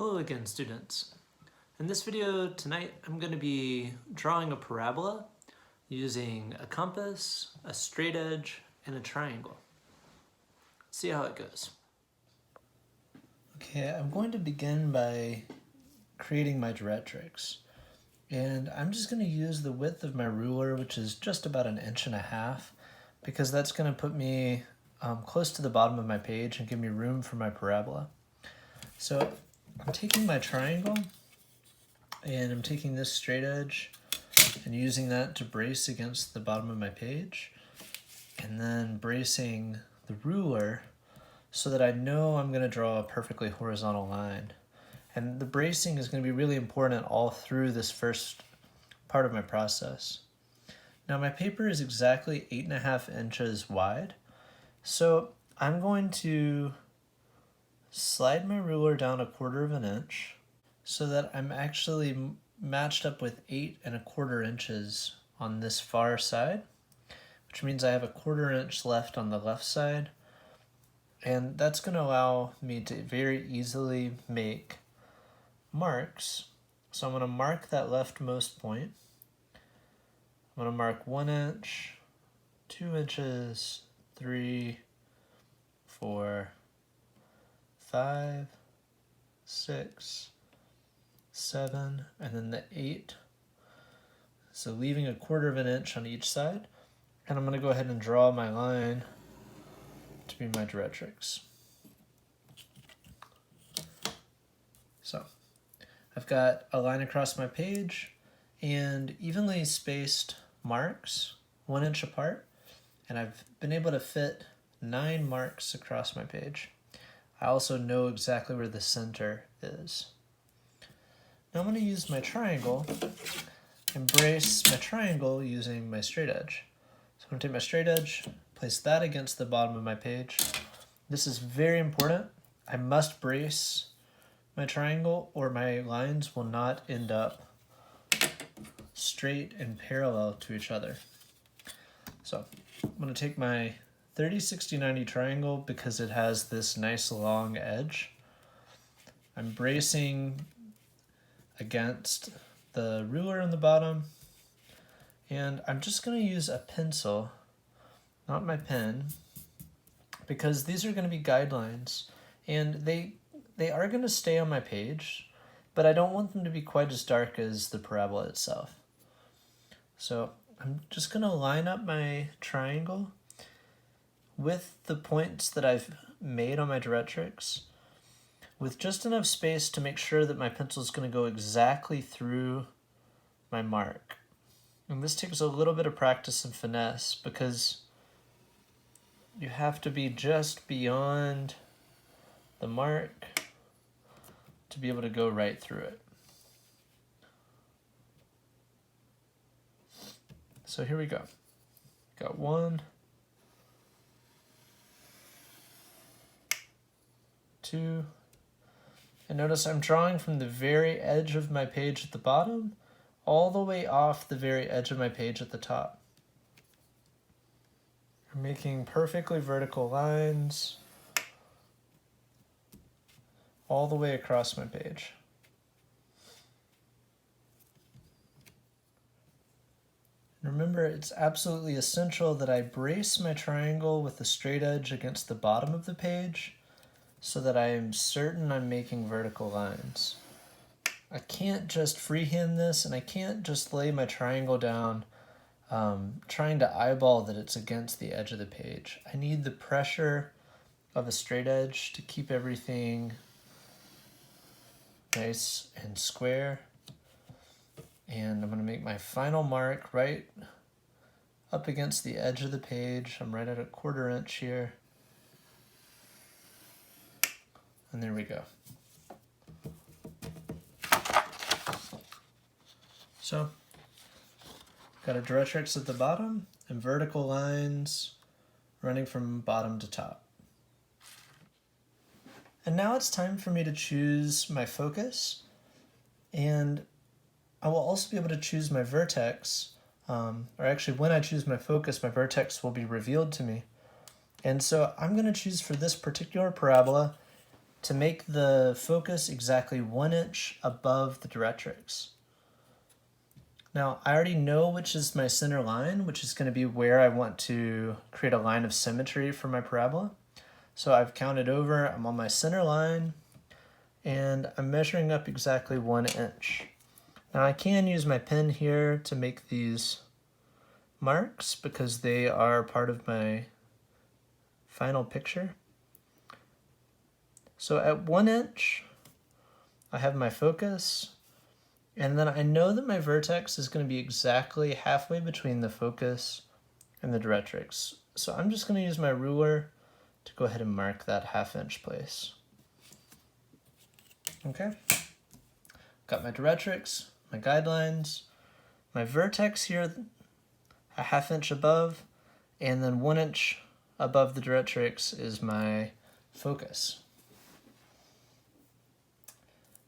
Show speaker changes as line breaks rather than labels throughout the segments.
Hello again, students. In this video tonight, I'm going to be drawing a parabola using a compass, a straight edge, and a triangle. Let's see how it goes. Okay, I'm going to begin by creating my directrix. And I'm just going to use the width of my ruler, which is just about 1.5 inches, because that's going to put me close to the bottom of my page and give me room for my parabola. So I'm taking my triangle and I'm taking this straight edge and using that to brace against the bottom of my page, and then bracing the ruler so that I know I'm going to draw a perfectly horizontal line. And the bracing is going to be really important all through this first part of my process. Now my paper is exactly 8.5 inches wide, so I'm going to slide my ruler down 1/4 inch so that I'm actually matched up with 8.25 inches on this far side, which means I have 1/4 inch left on the left side, and that's going to allow me to very easily make marks. So I'm going to mark that leftmost point. I'm going to mark 1 inch, 2 inches, 3, 4, 5, 6, 7, and then the 8. So leaving 1/4 inch on each side. And I'm going to go ahead and draw my line to be my directrix. So I've got a line across my page and evenly spaced marks 1 inch apart, and I've been able to fit 9 marks across my page. I also know exactly where the center is. Now I'm going to use my triangle and brace my triangle using my straight edge. So I'm going to take my straight edge, place that against the bottom of my page. This is very important. I must brace my triangle or my lines will not end up straight and parallel to each other. So I'm going to take my 30, 60, 90 triangle because it has this nice long edge. I'm bracing against the ruler on the bottom, and I'm just going to use a pencil, not my pen, because these are going to be guidelines, and they are going to stay on my page, but I don't want them to be quite as dark as the parabola itself. So I'm just going to line up my triangle with the points that I've made on my directrix, with just enough space to make sure that my pencil is going to go exactly through my mark. And this takes a little bit of practice and finesse because you have to be just beyond the mark to be able to go right through it. So here we go. Got 1, 2, and notice I'm drawing from the very edge of my page at the bottom all the way off the very edge of my page at the top. I'm making perfectly vertical lines all the way across my page. Remember, it's absolutely essential that I brace my triangle with the straight edge against the bottom of the page so that I am certain I'm making vertical lines. I can't just freehand this, and I can't just lay my triangle down trying to eyeball that it's against the edge of the page. I need the pressure of a straight edge to keep everything nice and square. And I'm going to make my final mark right up against the edge of the page. I'm right at 1/4 inch here. And there we go. So, got a directrix at the bottom and vertical lines running from bottom to top. And now it's time for me to choose my focus, and I will also be able to choose my vertex, or actually when I choose my focus, my vertex will be revealed to me. And so I'm going to choose for this particular parabola to make the focus exactly 1 inch above the directrix. Now, I already know which is my center line, which is going to be where I want to create a line of symmetry for my parabola. So I've counted over, I'm on my center line, and I'm measuring up exactly 1 inch. Now I can use my pen here to make these marks because they are part of my final picture. So at 1 inch, I have my focus, and then I know that my vertex is going to be exactly halfway between the focus and the directrix. So I'm just going to use my ruler to go ahead and mark that 1/2 inch place. Okay, got my directrix, my guidelines, my vertex here, 1/2 inch above, and then 1 inch above the directrix is my focus.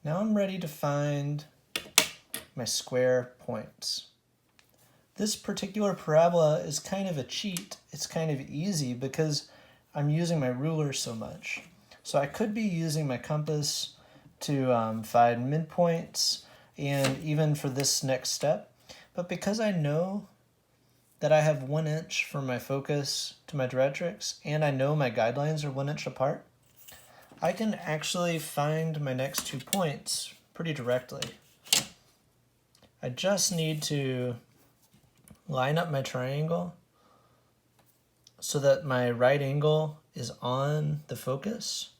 Now I'm ready to find my square points. This particular parabola is kind of a cheat. It's kind of easy because I'm using my ruler so much. So I could be using my compass to find midpoints and even for this next step. But because I know that I have 1 inch from my focus to my directrix and I know my guidelines are 1 inch apart, I can actually find my next 2 points pretty directly. I just need to line up my triangle so that my right angle is on the focus,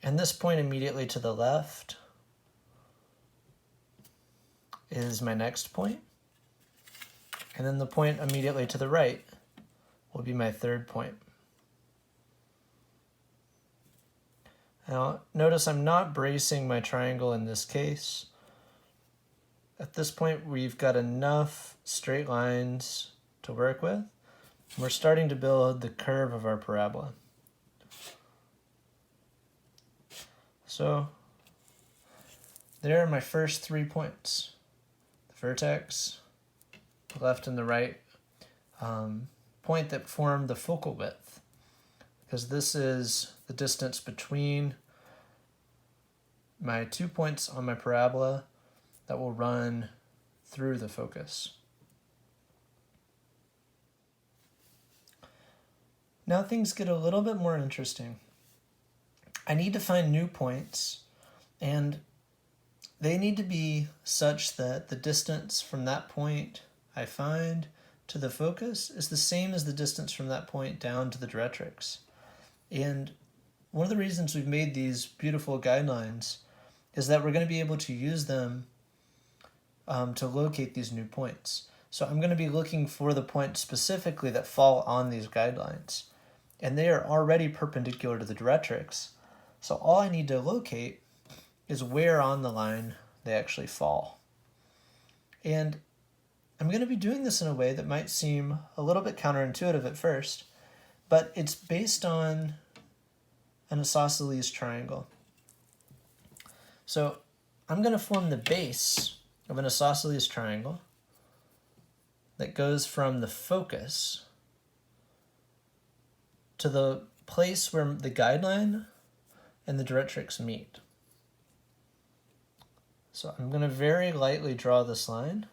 and this point immediately to the left is my next point, and then the point immediately to the right will be my third point. Now notice I'm not bracing my triangle in this case. At this point we've got enough straight lines to work with. We're starting to build the curve of our parabola. So there are my first 3 points. The vertex, the left and the right point that form the focal width, because this is the distance between my 2 points on my parabola that will run through the focus. Now things get a little bit more interesting. I need to find new points, and they need to be such that the distance from that point I find to the focus is the same as the distance from that point down to the directrix. And one of the reasons we've made these beautiful guidelines is that we're going to be able to use them to locate these new points. So I'm going to be looking for the points specifically that fall on these guidelines. And they are already perpendicular to the directrix. So all I need to locate is where on the line they actually fall. And I'm going to be doing this in a way that might seem a little bit counterintuitive at first, but it's based on an isosceles triangle. So I'm going to form the base of an isosceles triangle that goes from the focus to the place where the guideline and the directrix meet. So I'm going to very lightly draw this line.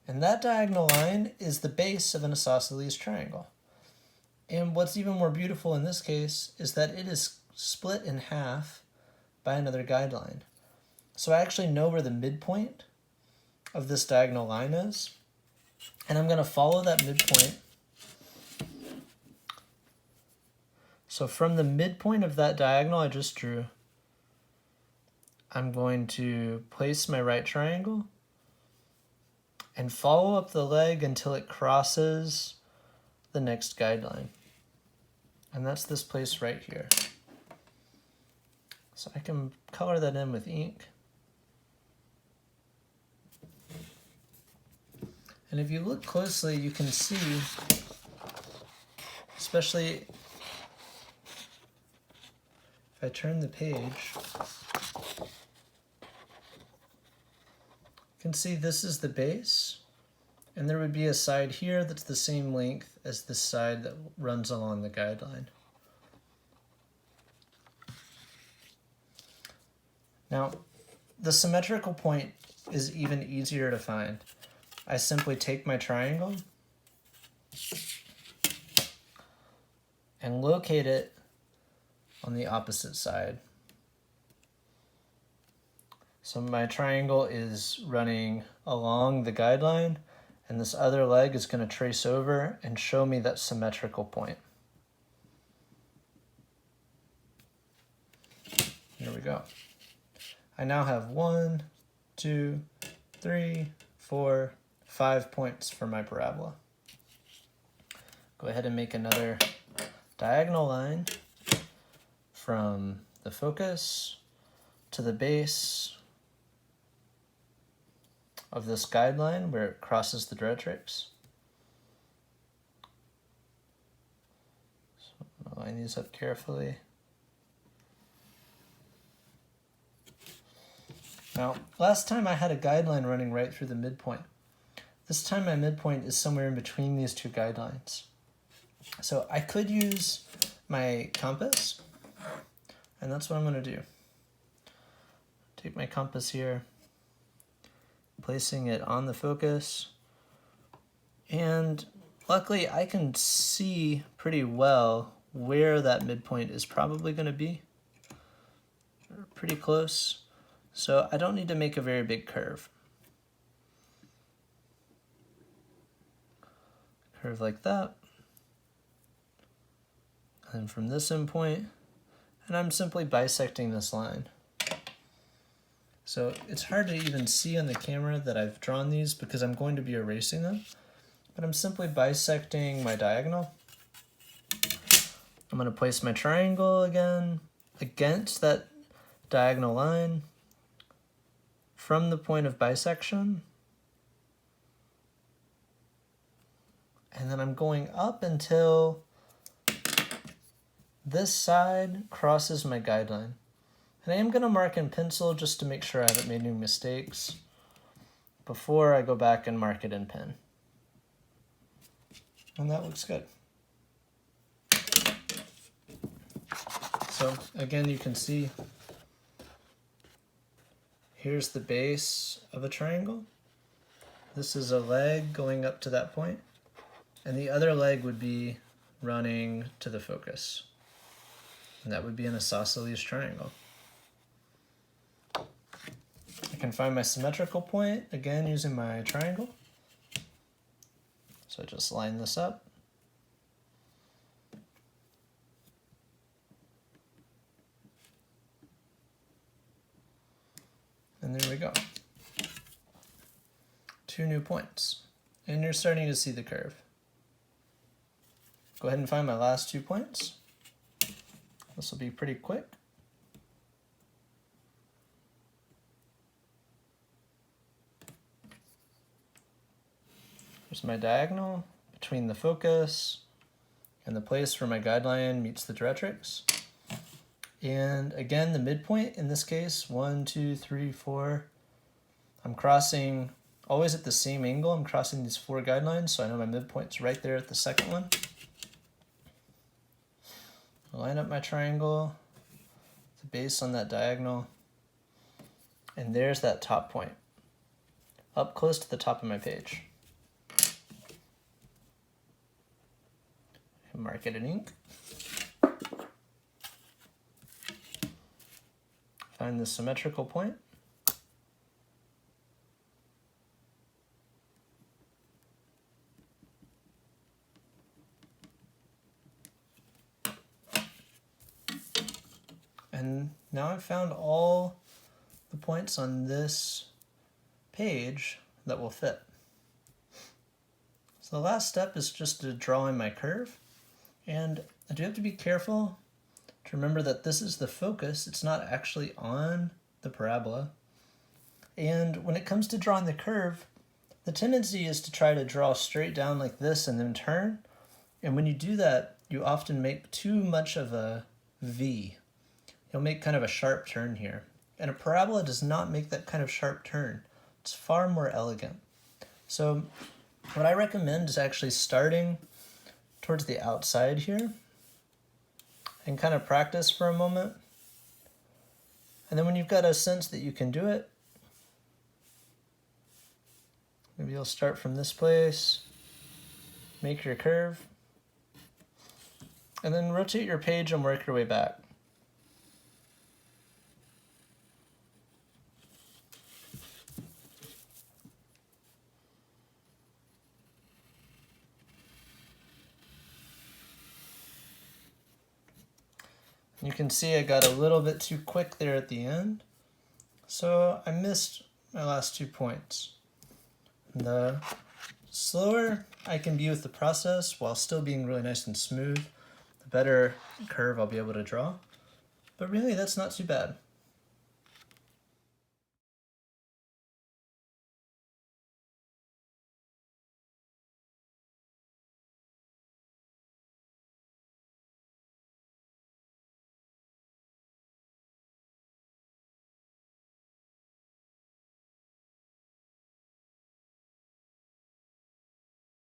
And that diagonal line is the base of an isosceles triangle. And what's even more beautiful in this case is that it is split in half by another guideline. So I actually know where the midpoint of this diagonal line is, and I'm going to follow that midpoint. So from the midpoint of that diagonal I just drew, I'm going to place my right triangle and follow up the leg until it crosses the next guideline. And that's this place right here. So I can color that in with ink. And if you look closely, you can see, especially if I turn the page, you can see this is the base, And there would be a side here that's the same length as the side that runs along the guideline. Now, the symmetrical point is even easier to find. I simply take my triangle and locate it on the opposite side. So my triangle is running along the guideline, and this other leg is going to trace over and show me that symmetrical point. Here we go. I now have 1, 2, 3, 4, 5 points for my parabola. Go ahead and make another diagonal line from the focus to the base of this guideline where it crosses the Directrix. So I'm gonna line these up carefully. Now, last time I had a guideline running right through the midpoint. This time my midpoint is somewhere in between these two guidelines. So I could use my compass, and that's what I'm going to do. Take my compass here, placing it on the focus, and luckily I can see pretty well where that midpoint is probably going to be. Pretty close, so I don't need to make a very big curve. Curve like that. And from this endpoint, and I'm simply bisecting this line. So it's hard to even see on the camera that I've drawn these because I'm going to be erasing them, but I'm simply bisecting my diagonal. I'm going to place my triangle again against that diagonal line from the point of bisection, and then I'm going up until this side crosses my guideline. And I am going to mark in pencil just to make sure I haven't made any mistakes before I go back and mark it in pen. And that looks good. So again, you can see here's the base of a triangle. This is a leg going up to that point, and the other leg would be running to the focus. And that would be an isosceles triangle. I can find my symmetrical point, again using my triangle. So I just line this up. And there we go. 2 new points. And you're starting to see the curve. Go ahead and find my last 2 points. This will be pretty quick. There's my diagonal between the focus and the place where my guideline meets the Directrix. And again, the midpoint in this case, 1, 2, 3, 4. I'm crossing always at the same angle. I'm crossing these 4 guidelines, so I know my midpoint's right there at the second one. Line up my triangle, the base on that diagonal, and there's that top point, up close to the top of my page. Mark it in ink. Find the symmetrical point. And now I've found all the points on this page that will fit. So the last step is just to draw in my curve. And I do have to be careful to remember that this is the focus. It's not actually on the parabola. And when it comes to drawing the curve, the tendency is to try to draw straight down like this and then turn. And when you do that, you often make too much of a V. You'll make kind of a sharp turn here. And a parabola does not make that kind of sharp turn. It's far more elegant. So What I recommend is actually starting towards the outside here and kind of practice for a moment. And then when you've got a sense that you can do it, maybe you'll start from this place, make your curve, and then rotate your page and work your way back. You can see I got a little bit too quick there at the end, so I missed my last 2 points. The slower I can be with the process while still being really nice and smooth, the better curve I'll be able to draw. But really, that's not too bad.